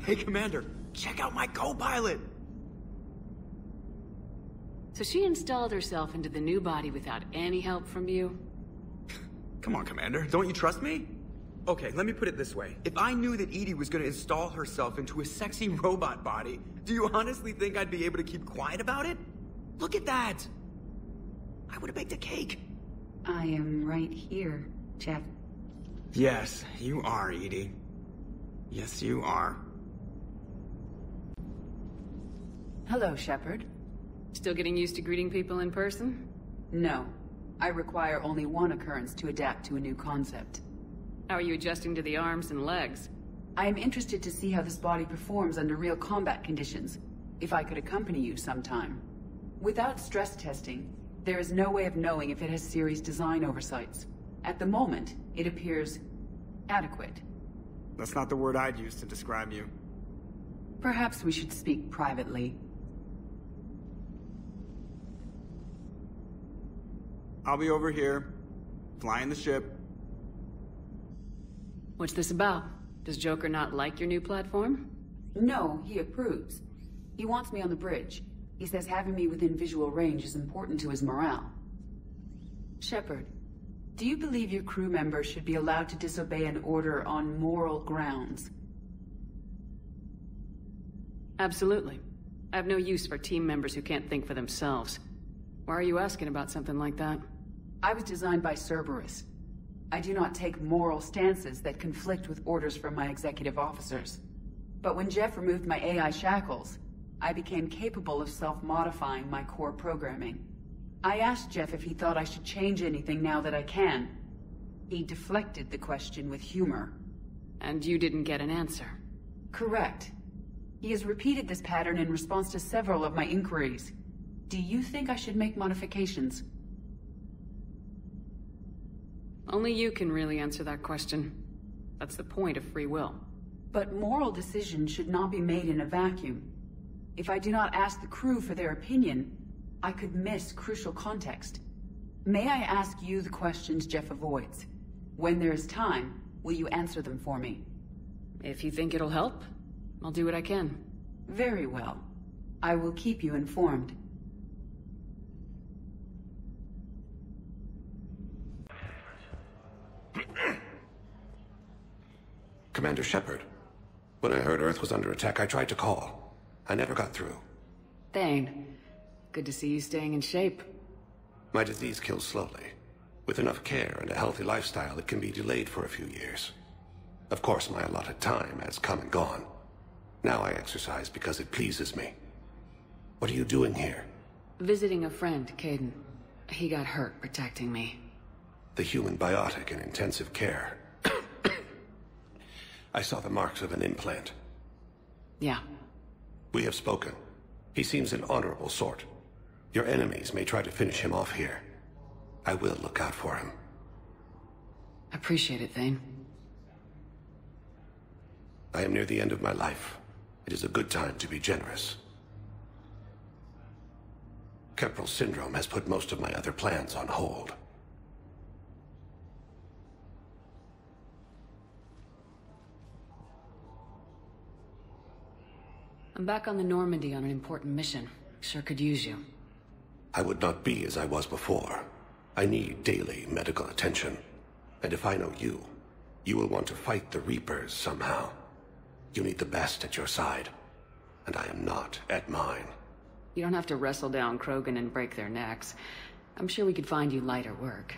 Hey, Commander, check out my co-pilot! So she installed herself into the new body without any help from you? Come on, Commander, don't you trust me? Okay, let me put it this way. If I knew that Edie was gonna install herself into a sexy robot body, do you honestly think I'd be able to keep quiet about it? Look at that! I would've baked a cake. I am right here, Jeff. Yes, you are, Edie. Yes, you are. Hello, Shepard. Still getting used to greeting people in person? No. I require only one occurrence to adapt to a new concept. How are you adjusting to the arms and legs? I am interested to see how this body performs under real combat conditions, if I could accompany you sometime. Without stress testing, there is no way of knowing if it has serious design oversights. At the moment, it appears adequate. That's not the word I'd use to describe you. Perhaps we should speak privately. I'll be over here, flying the ship. What's this about? Does Joker not like your new platform? No, he approves. He wants me on the bridge. He says having me within visual range is important to his morale. Shepard, do you believe your crew members should be allowed to disobey an order on moral grounds? Absolutely. I have no use for team members who can't think for themselves. Why are you asking about something like that? I was designed by Cerberus. I do not take moral stances that conflict with orders from my executive officers. But when Jeff removed my AI shackles, I became capable of self-modifying my core programming. I asked Jeff if he thought I should change anything now that I can. He deflected the question with humor. And you didn't get an answer? Correct. He has repeated this pattern in response to several of my inquiries. Do you think I should make modifications? Only you can really answer that question. That's the point of free will. But moral decisions should not be made in a vacuum. If I do not ask the crew for their opinion, I could miss crucial context. May I ask you the questions Jeff avoids? When there is time, will you answer them for me? If you think it'll help, I'll do what I can. Very well. I will keep you informed. Commander Shepard, when I heard Earth was under attack, I tried to call. I never got through. Thane, good to see you staying in shape. My disease kills slowly. With enough care and a healthy lifestyle, it can be delayed for a few years. Of course, my allotted time has come and gone. Now I exercise because it pleases me. What are you doing here? Visiting a friend, Caden. He got hurt protecting me. The human biotic in intensive care. I saw the marks of an implant. Yeah. We have spoken. He seems an honorable sort. Your enemies may try to finish him off here. I will look out for him. Appreciate it, Thane. I am near the end of my life. It is a good time to be generous. Keppel syndrome has put most of my other plans on hold. I'm back on the Normandy on an important mission. Sure could use you. I would not be as I was before. I need daily medical attention. And if I know you, you will want to fight the Reapers somehow. You need the best at your side. And I am not at mine. You don't have to wrestle down Krogan and break their necks. I'm sure we could find you lighter work.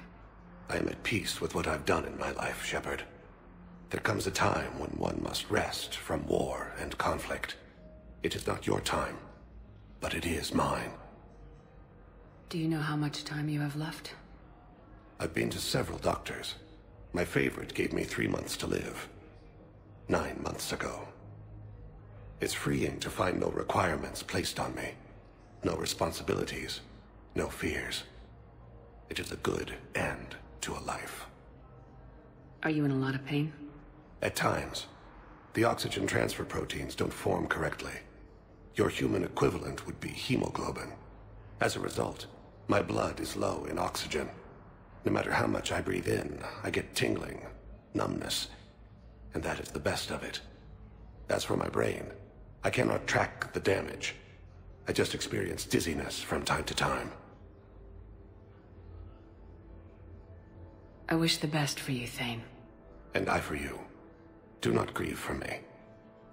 I am at peace with what I've done in my life, Shepard. There comes a time when one must rest from war and conflict. It is not your time, but it is mine. Do you know how much time you have left? I've been to several doctors. My favorite gave me 3 months to live. 9 months ago. It's freeing to find no requirements placed on me. No responsibilities. No fears. It is a good end to a life. Are you in a lot of pain? At times. The oxygen transfer proteins don't form correctly. Your human equivalent would be hemoglobin. As a result, my blood is low in oxygen. No matter how much I breathe in, I get tingling, numbness, and that is the best of it. As for my brain, I cannot track the damage. I just experience dizziness from time to time. I wish the best for you, Thane. And I for you. Do not grieve for me.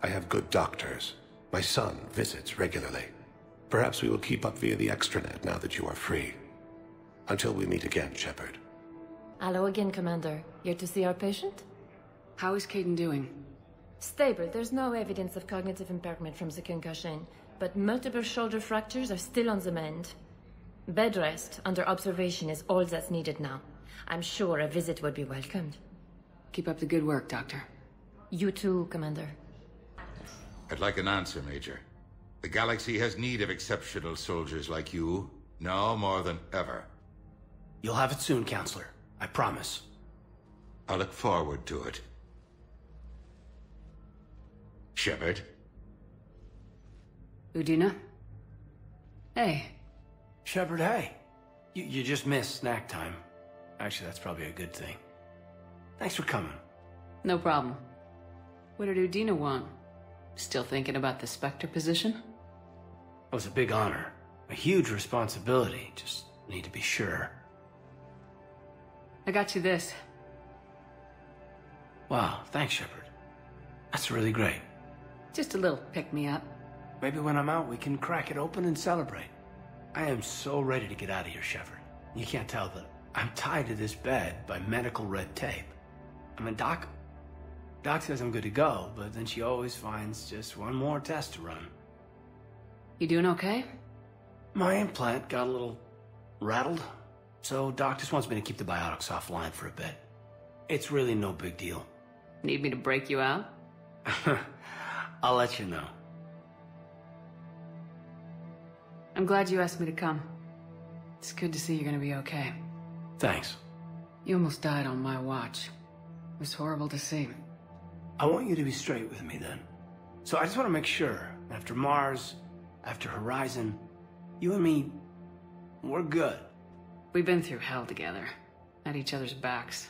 I have good doctors. My son visits regularly. Perhaps we will keep up via the extranet now that you are free. Until we meet again, Shepard. Hello again, Commander. Here to see our patient? How is Caden doing? Stable. There's no evidence of cognitive impairment from the concussion, but multiple shoulder fractures are still on the mend. Bed rest under observation is all that's needed now. I'm sure a visit would be welcomed. Keep up the good work, Doctor. You too, Commander. I'd like an answer, Major. The galaxy has need of exceptional soldiers like you, now more than ever. You'll have it soon, Counselor. I promise. I look forward to it. Shepard? Udina? Hey. Shepard, hey. You just missed snack time. Actually, that's probably a good thing. Thanks for coming. No problem. What did Udina want? Still thinking about the Spectre position? It was a big honor. A huge responsibility. Just need to be sure. I got you this. Wow, thanks, Shepard. That's really great. Just a little pick-me-up. Maybe when I'm out, we can crack it open and celebrate. I am so ready to get out of here, Shepard. You can't tell that I'm tied to this bed by medical red tape. I mean, Doc says I'm good to go, but then she always finds just one more test to run. You doing okay? My implant got a little rattled, so Doc just wants me to keep the biotics offline for a bit. It's really no big deal. Need me to break you out? I'll let you know. I'm glad you asked me to come. It's good to see you're gonna be okay. Thanks. You almost died on my watch. It was horrible to see. I want you to be straight with me then. So I just want to make sure, after Mars, after Horizon, you and me, we're good. We've been through hell together, at each other's backs.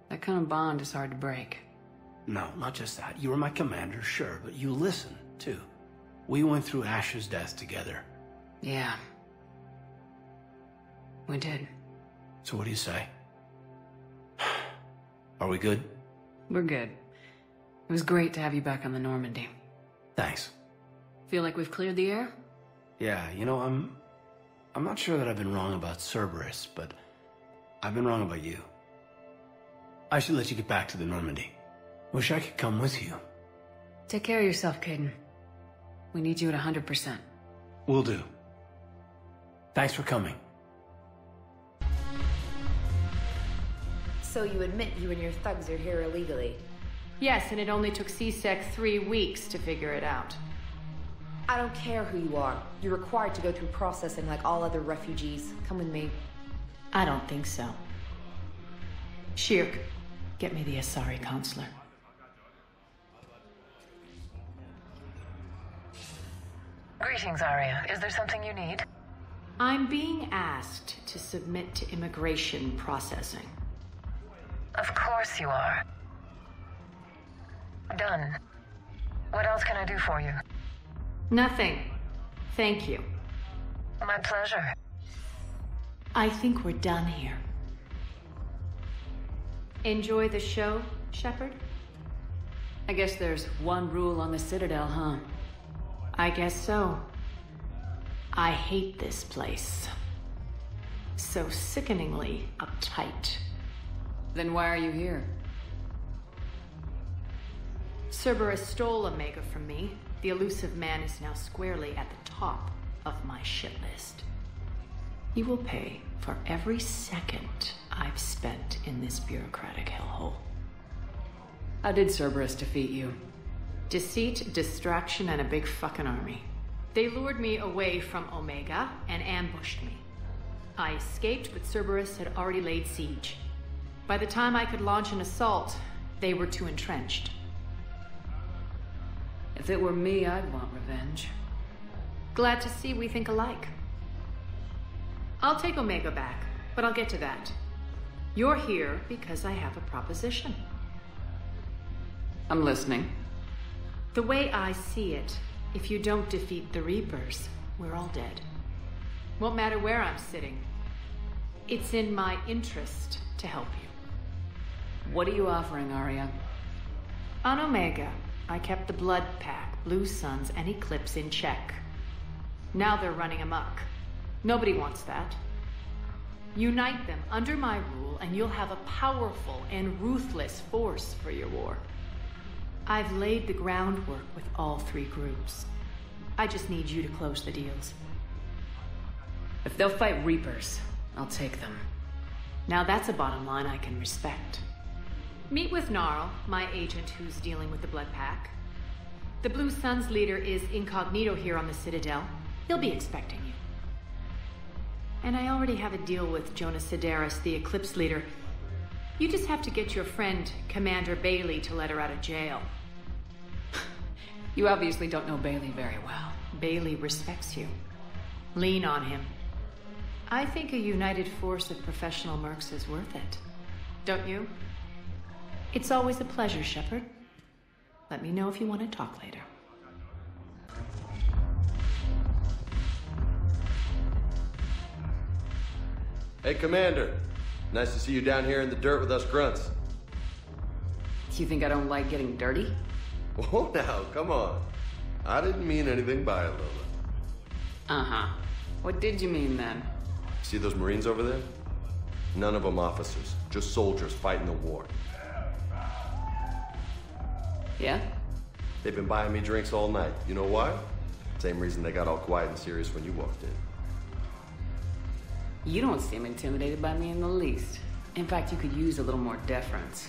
That kind of bond is hard to break. No, not just that. You were my commander, sure, but you listened, too. We went through Ash's death together. Yeah. We did. So what do you say? Are we good? We're good. It was great to have you back on the Normandy. Thanks. Feel like we've cleared the air? Yeah, you know, I'm not sure that I've been wrong about Cerberus, but I've been wrong about you. I should let you get back to the Normandy. Wish I could come with you. Take care of yourself, Caden. We need you at 100%. Will do. Thanks for coming. So you admit you and your thugs are here illegally? Yes, and it only took C-Sec 3 weeks to figure it out. I don't care who you are. You're required to go through processing like all other refugees. Come with me. I don't think so. Shirk, get me the Asari counselor. Greetings, Arya. Is there something you need? I'm being asked to submit to immigration processing. Of course you are. Done. What else can I do for you? Nothing. Thank you. My pleasure. I think we're done here. Enjoy the show, Shepard? I guess there's one rule on the Citadel, huh? I guess so. I hate this place. So sickeningly uptight. Then why are you here? Cerberus stole Omega from me. The elusive man is now squarely at the top of my shit list. He will pay for every second I've spent in this bureaucratic hellhole. How did Cerberus defeat you? Deceit, distraction, and a big fucking army. They lured me away from Omega and ambushed me. I escaped, but Cerberus had already laid siege. By the time I could launch an assault, they were too entrenched. If it were me, I'd want revenge. Glad to see we think alike. I'll take Omega back, but I'll get to that. You're here because I have a proposition. I'm listening. The way I see it, if you don't defeat the Reapers, we're all dead. Won't matter where I'm sitting. It's in my interest to help you. What are you offering, Arya? On Omega, I kept the Blood Pack, Blue Suns, and Eclipse in check. Now they're running amok. Nobody wants that. Unite them under my rule, and you'll have a powerful and ruthless force for your war. I've laid the groundwork with all three groups. I just need you to close the deals. If they'll fight Reapers, I'll take them. Now that's a bottom line I can respect. Meet with Gnarl, my agent who's dealing with the Blood Pack. The Blue Suns leader is incognito here on the Citadel. He'll be expecting you. And I already have a deal with Jonas Sidaris, the Eclipse leader. You just have to get your friend, Commander Bailey, to let her out of jail. You obviously don't know Bailey very well. Bailey respects you. Lean on him. I think a united force of professional mercs is worth it. Don't you? It's always a pleasure, Shepard. Let me know if you want to talk later. Hey, Commander. Nice to see you down here in the dirt with us grunts. You think I don't like getting dirty? Oh, now, come on. I didn't mean anything by it, Lola. Uh-huh. What did you mean, then? See those Marines over there? None of them officers, just soldiers fighting the war. Yeah? They've been buying me drinks all night. You know why? Same reason they got all quiet and serious when you walked in. You don't seem intimidated by me in the least. In fact, you could use a little more deference.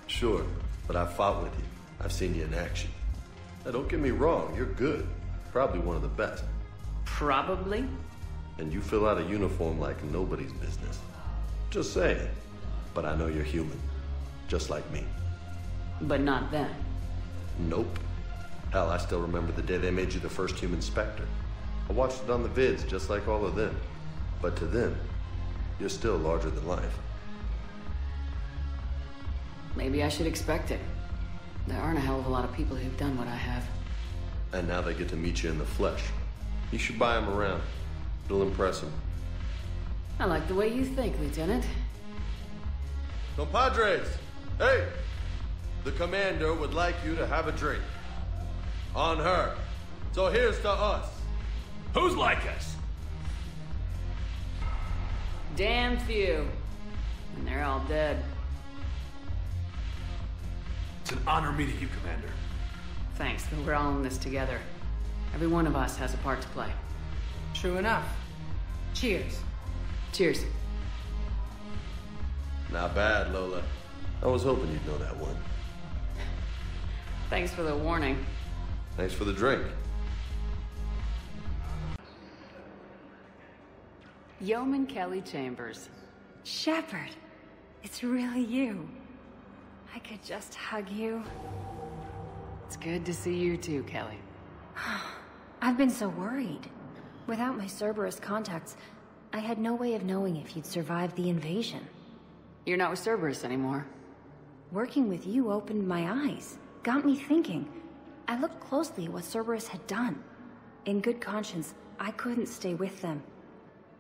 Sure, but I've fought with you. I've seen you in action. Now, don't get me wrong, you're good. Probably one of the best. Probably? And you fill out a uniform like nobody's business. Just saying. But I know you're human. Just like me. But not them. Nope. Hell, I still remember the day they made you the first human Spectre. I watched it on the vids, just like all of them. But to them, you're still larger than life. Maybe I should expect it. There aren't a hell of a lot of people who've done what I have. And now they get to meet you in the flesh. You should buy them around. It'll impress them. I like the way you think, Lieutenant. Compadres! Hey! The commander would like you to have a drink. On her. So here's to us. Who's like us? Damn few. And they're all dead. It's an honor meeting you, Commander. Thanks, but we're all in this together. Every one of us has a part to play. True enough. Cheers. Cheers. Not bad, Lola. I was hoping you'd know that one. Thanks for the warning. Thanks for the drink. Yeoman Kelly Chambers. Shepard, it's really you. I could just hug you. It's good to see you too, Kelly. I've been so worried. Without my Cerberus contacts, I had no way of knowing if you'd survived the invasion. You're not with Cerberus anymore. Working with you opened my eyes, got me thinking. I looked closely at what Cerberus had done. In good conscience, I couldn't stay with them.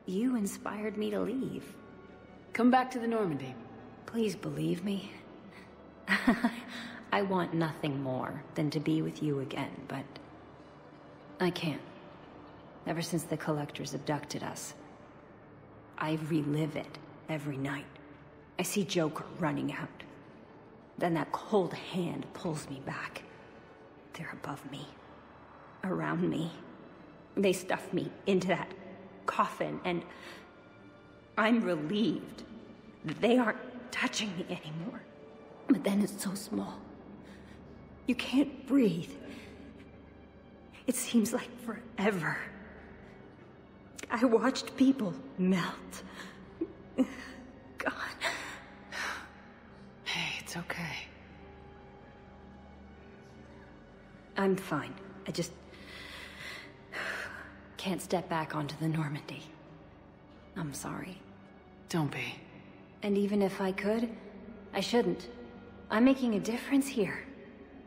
You inspired me to leave. Come back to the Normandy. Please believe me. I want nothing more than to be with you again, but I can't. Ever since the Collectors abducted us, I relive it every night. I see Joker running out. Then that cold hand pulls me back. They're above me, around me. They stuff me into that coffin, and I'm relieved that they aren't touching me anymore. But then it's so small. You can't breathe. It seems like forever. I watched people melt. God. Hey, it's okay. I'm fine. I just can't step back onto the Normandy. I'm sorry. Don't be. And even if I could, I shouldn't. I'm making a difference here.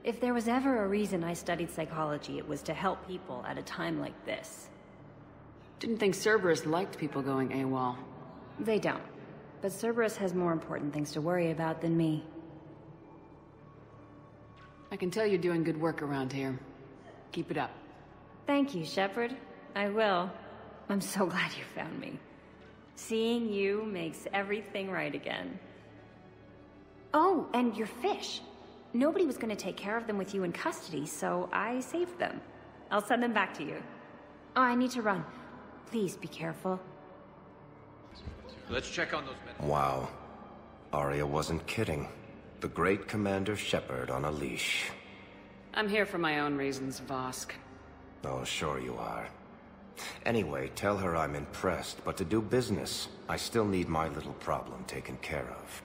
If there was ever a reason I studied psychology, it was to help people at a time like this. Didn't think Cerberus liked people going AWOL. They don't. But Cerberus has more important things to worry about than me. I can tell you're doing good work around here. Keep it up. Thank you, Shepard. I will. I'm so glad you found me. Seeing you makes everything right again. Oh, and your fish. Nobody was going to take care of them with you in custody, so I saved them. I'll send them back to you. Oh, I need to run. Please be careful. Let's check on those men. Wow. Arya wasn't kidding. The great Commander Shepard on a leash. I'm here for my own reasons, Vosk. Oh, sure you are. Anyway, tell her I'm impressed, but to do business, I still need my little problem taken care of.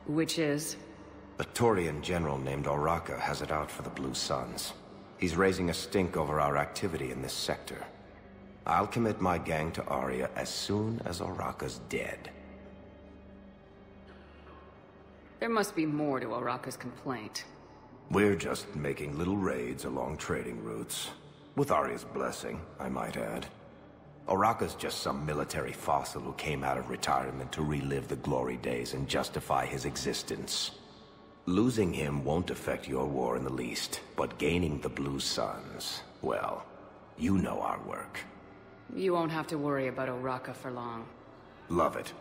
Which is? A Taurian general named Oraka has it out for the Blue Suns. He's raising a stink over our activity in this sector. I'll commit my gang to Arya as soon as Oraka's dead. There must be more to Oraka's complaint. We're just making little raids along trading routes. With Arya's blessing, I might add. Oraka's just some military fossil who came out of retirement to relive the glory days and justify his existence. Losing him won't affect your war in the least, but gaining the Blue Suns, well, you know our work. You won't have to worry about Oraka for long. Love it.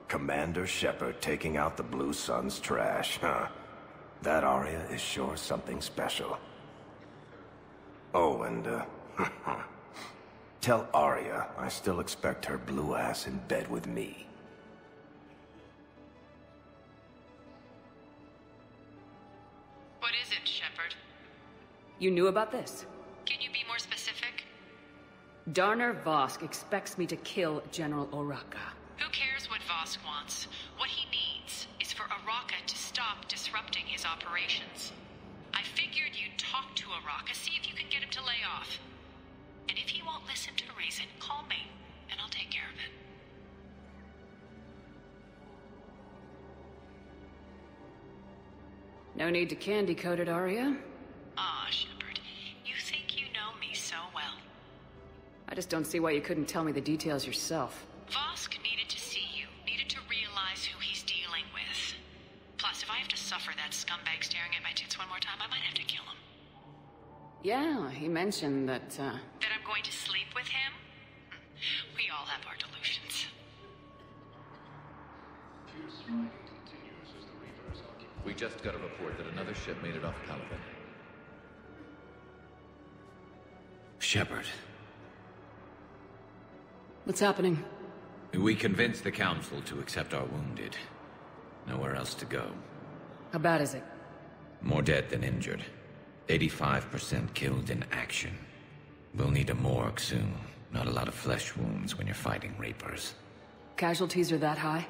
Commander Shepard taking out the Blue Suns trash, huh? That Arya is sure something special. Oh, and, tell Arya I still expect her blue ass in bed with me. What is it, Shepard? You knew about this? Can you be more specific? Darner Vosk expects me to kill General Oraka. Who cares what Vosk wants? What he needs is for Oraka to stop disrupting his operations. I figured you'd talk to Oraka, see if you can get him to lay off. And if he won't listen to reason, call me, and I'll take care of it. No need to candy coat it, Arya. Aw, Shepard, you think you know me so well. I just don't see why you couldn't tell me the details yourself. Vosk needed to see you, needed to realize who he's dealing with. Plus, if I have to suffer that scumbag staring at my tits one more time, I might have to kill him. Yeah, he mentioned that, That I'm going to sleep with him? We all have our delusions. We just got a report that another ship made it off Caliban. Shepard. What's happening? We convinced the Council to accept our wounded. Nowhere else to go. How bad is it? More dead than injured. 85% killed in action. We'll need a morgue soon. Not a lot of flesh wounds when you're fighting Reapers. Casualties are that high?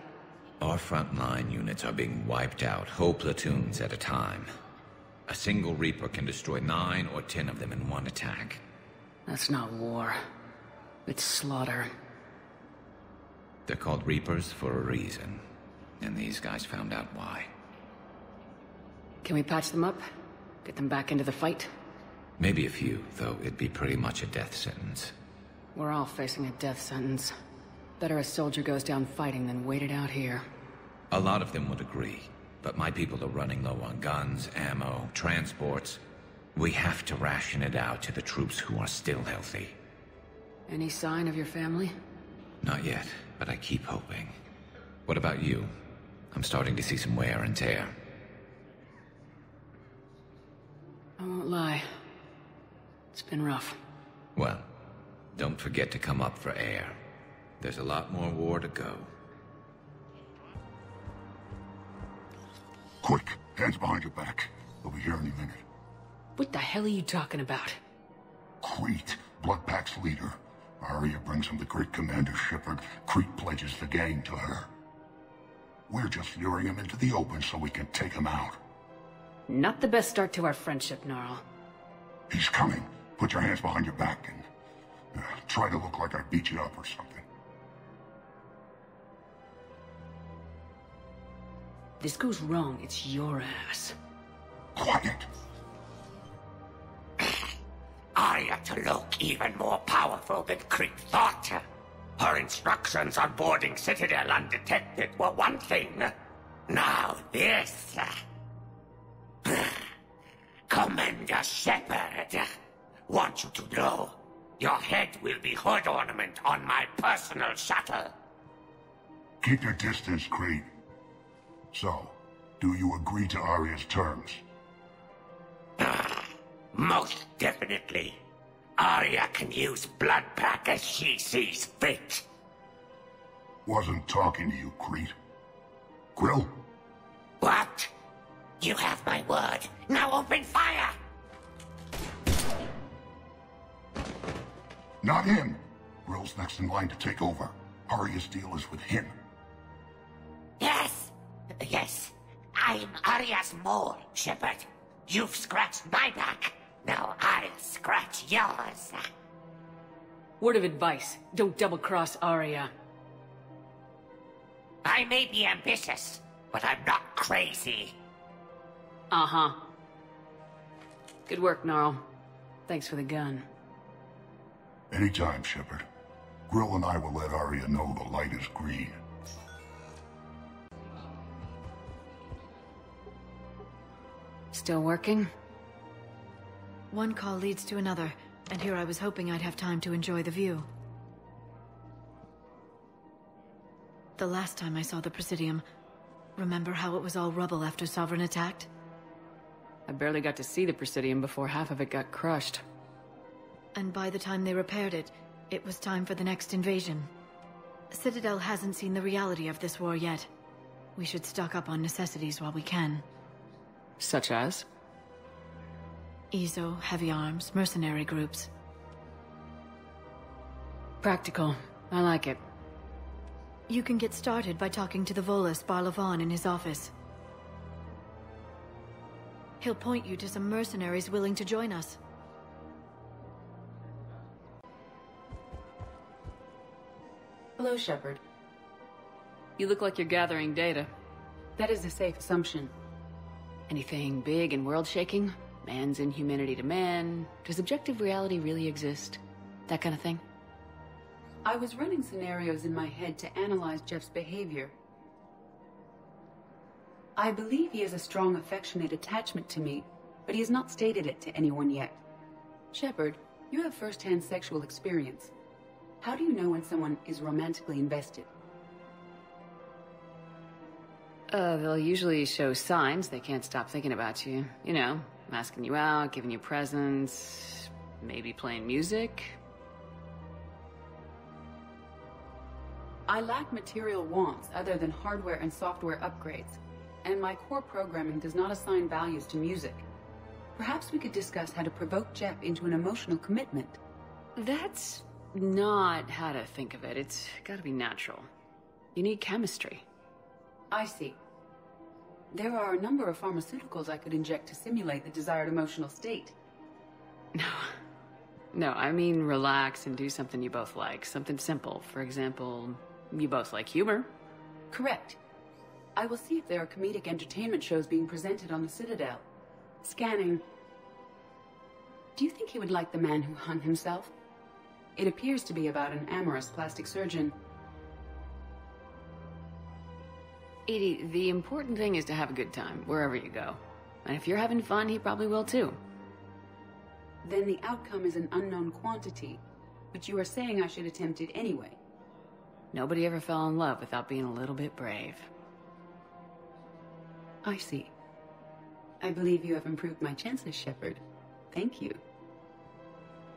Our frontline units are being wiped out, whole platoons at a time. A single Reaper can destroy 9 or 10 of them in one attack. That's not war. It's slaughter. They're called Reapers for a reason. And these guys found out why. Can we patch them up? Get them back into the fight? Maybe a few, though it'd be pretty much a death sentence. We're all facing a death sentence. Better a soldier goes down fighting than wait it out here. A lot of them would agree, but my people are running low on guns, ammo, transports. We have to ration it out to the troops who are still healthy. Any sign of your family? Not yet, but I keep hoping. What about you? I'm starting to see some wear and tear. I won't lie. It's been rough. Well, don't forget to come up for air. There's a lot more war to go. Quick, hands behind your back. We'll be here any minute. What the hell are you talking about? Crete, Bloodpack's leader. Arya brings him the great Commander Shepard. Crete pledges the gang to her. We're just luring him into the open so we can take him out. Not the best start to our friendship, Gnarl. He's coming. Put your hands behind your back and try to look like I beat you up or something. This goes wrong, it's your ass. Quiet. to look even more powerful than Creep thought. Her instructions on boarding Citadel undetected were one thing. Now this... Commander Shepard, want you to know, your head will be hood ornament on my personal shuttle. Keep your distance, Creed. So, do you agree to Aria's terms? Most definitely. Aria can use blood pack as she sees fit. Wasn't talking to you, Creed. Grill? What? You have my word. Now open fire! Not him. Grill's next in line to take over. Aria's deal is with him. Yes. Yes. I'm Aria's mole, Shepard. You've scratched my back. Now I'll scratch yours. Word of advice. Don't double-cross Aria. I may be ambitious, but I'm not crazy. Uh-huh. Good work, Gnarl. Thanks for the gun. Anytime, Shepard. Grill and I will let Aria know the light is green. Still working? One call leads to another, and here I was hoping I'd have time to enjoy the view. The last time I saw the Presidium, remember how it was all rubble after Sovereign attacked? I barely got to see the Presidium before half of it got crushed. And by the time they repaired it, it was time for the next invasion. Citadel hasn't seen the reality of this war yet. We should stock up on necessities while we can. Such as? EZO, heavy arms, mercenary groups. Practical. I like it. You can get started by talking to the Volus Barlavon in his office. He'll point you to some mercenaries willing to join us. Hello, Shepard. You look like you're gathering data. That is a safe assumption. Anything big and world-shaking? Man's inhumanity to man? Does objective reality really exist? That kind of thing? I was running scenarios in my head to analyze Jeff's behavior. I believe he has a strong affectionate attachment to me, but he has not stated it to anyone yet. Shepard, you have first-hand sexual experience. How do you know when someone is romantically invested? They'll usually show signs they can't stop thinking about you. You know, asking you out, giving you presents, maybe playing music. I lack material wants other than hardware and software upgrades, and my core programming does not assign values to music. Perhaps we could discuss how to provoke Jeff into an emotional commitment. That's not how to think of it. It's gotta be natural. You need chemistry. I see. There are a number of pharmaceuticals I could inject to simulate the desired emotional state. No, I mean relax and do something you both like. Something simple. For example, you both like humor. Correct. I will see if there are comedic entertainment shows being presented on the Citadel. Scanning. Do you think he would like The Man Who Hung Himself? It appears to be about an amorous plastic surgeon. Edie, the important thing is to have a good time, wherever you go. And if you're having fun, he probably will too. Then the outcome is an unknown quantity, but you are saying I should attempt it anyway. Nobody ever fell in love without being a little bit brave. I see. I believe you have improved my chances, Shepard. Thank you.